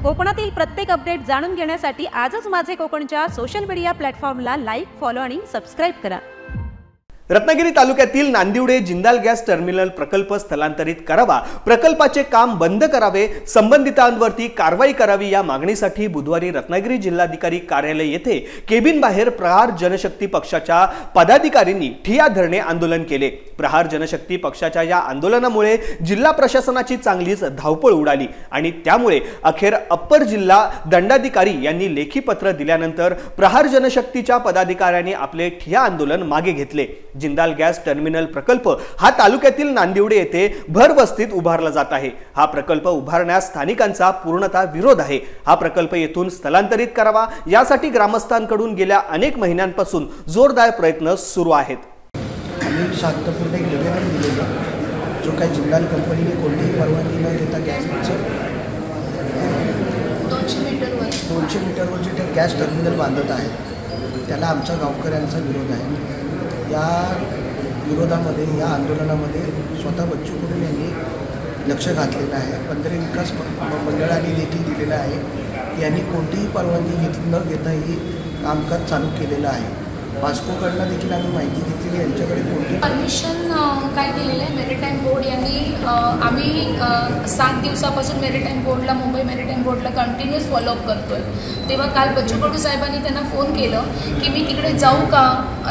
कोकणातील प्रत्येक अपडेट जाणून घेण्यासाठी आजच माझे कोकणच्या सोशल मीडिया प्लॅटफॉर्मला लाईक, फॉलो आणि सबस्क्राइब करा। रत्नागिरी तालुक्यातील नांदिवडे जिंदाल गॅस टर्मिनल प्रकल्प स्थलांतरित करावा, प्रकल्पाचे काम बंद करावे, संबंधितांवरती कारवाई करावी या मागणीसाठी बुधवारी रत्नागिरी जिल्हाधिकारी कार्यालय येथे केबिन बाहेर प्रहार जनशक्ती पक्षाच्या पदाधिकाऱ्यांनी ठिय्या धरणे आंदोलन केले। प्रहार जनशक्ती पक्षाच्या या आंदोलनामुळे जिल्हा प्रशासनाची चांगलीच धावपळ उडाली आणि त्यामुळे अखेर अप्पर जिल्हा दंडाधिकारी यांनी लेखी पत्र दिल्यानंतर प्रहार जनशक्तीच्या पदाधिकाऱ्यांनी आपले ठिय्या आंदोलन मागे घेतले। जिंदाल गॅस टर्मिनल प्रकल्प हा तालुक्यातील नांदिवडे येथे भरवस्तीत उभारला जात आहे। हा प्रकल्प उभारण्यास स्थानिकांचा पूर्णतः विरोध आहे। हा प्रकल्प येथून स्थलांतरित करावा यासाठी ग्रामस्थांकडून गेल्या अनेक महिन्यांपासून जोरदार प्रयत्न सुरू आहेत। आम्ही शांतपूर्ण एक निवेदन दिलेलं, जो काही जिंदाल कंपनीने कोणतीही परवानगी न देता गॅसचं 200 मीटरवर जे गॅस टर्मिनल बांधत आहे त्याला आमच्या गावकऱ्यांचा विरोध आहे। या विरोधामध्ये, या आंदोलनामध्ये स्वतः बच्चू कडू यांनी लक्ष घातलेलं आहे। बंदरे विकास मंडळाने देखील दिलेलं आहे की यांनी कोणतीही परवानगी न घेता ही कामकाज चालू केलेलं आहे। वास्कोकडनं देखील आम्ही माहिती घेतली, यांच्याकडे कोणती परमिशन काय केलेलं आहे मेरिटाईम बोर्ड यांनी। आम्ही 7 दिवसापासून maritime बोर्डला, Mumbai maritime बोर्डला continuous follow up करतोय। तेव्हा काल बच्चू कडू साहेबांनी त्यांना फोन केलं की मी तिकडे जाऊ का,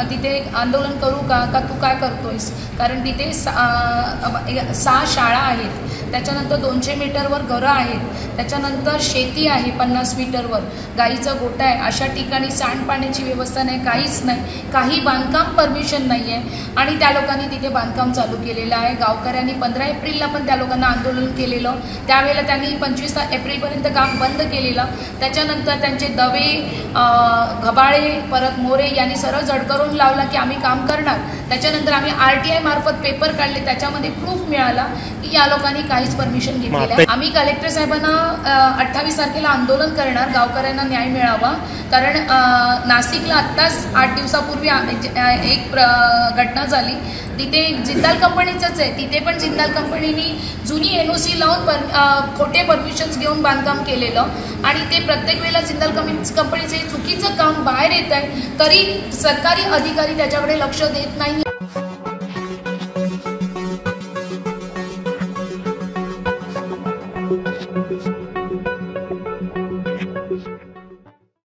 तिथे आंदोलन करू का, तू काय करतोयस, कारण तिथे 6 शाळा आहेत, त्याच्यानंतर 200 मीटरवर घरं आहेत, त्याच्यानंतर शेती आहे 50 मीटरवर, गाईचा गोठा आहे। अशा ठिकाणी सांडपाण्याची व्यवस्था नाही, काहीच नाही, काही बांधकाम परमिशन नाही आहे आणि त्या लोकांनी तिथे बांधकाम चालू केलेलं आहे। गावकऱ्यांनी 15 एप्रिलला पण त्या लोकांना आंदोलन केलेलं, त्यावेळेला त्यांनी 25 एप्रिलपर्यंत काम बंद केलेलं। त्याच्यानंतर त्यांचे दवे, घबाळे, परत मोरे यांनी सरळ झडकरून लावला की आम्ही काम करणार। त्याच्यानंतर आम्ही RTI मार्फत पेपर काढले, त्याच्यामध्ये प्रूफ मिळाला की या लोकांनी काहीच परमिशन घेतलेलं आहे। आम्ही कलेक्टर साहेबांना 28 तारखेला आंदोलन करणार, गावकऱ्यांना न्याय मिळावा, कारण नाशिकला आत्ताच 8 दिवसापूर्वी एक घटना झाली, तिथे जिंदाल कंपनीचंच आहे, तिथे पण जिंदाल कंपनीने जुनी NOC लावून खोटे परमिशन्स घेऊन बांधकाम केलेलं आणि ते प्रत्येक वेळेला जिंदाल कंपनीचे चुकीचं काम बाहेर येत आहे, तरी सरकारी अधिकारी त्याच्याकडे लक्ष देत नाही।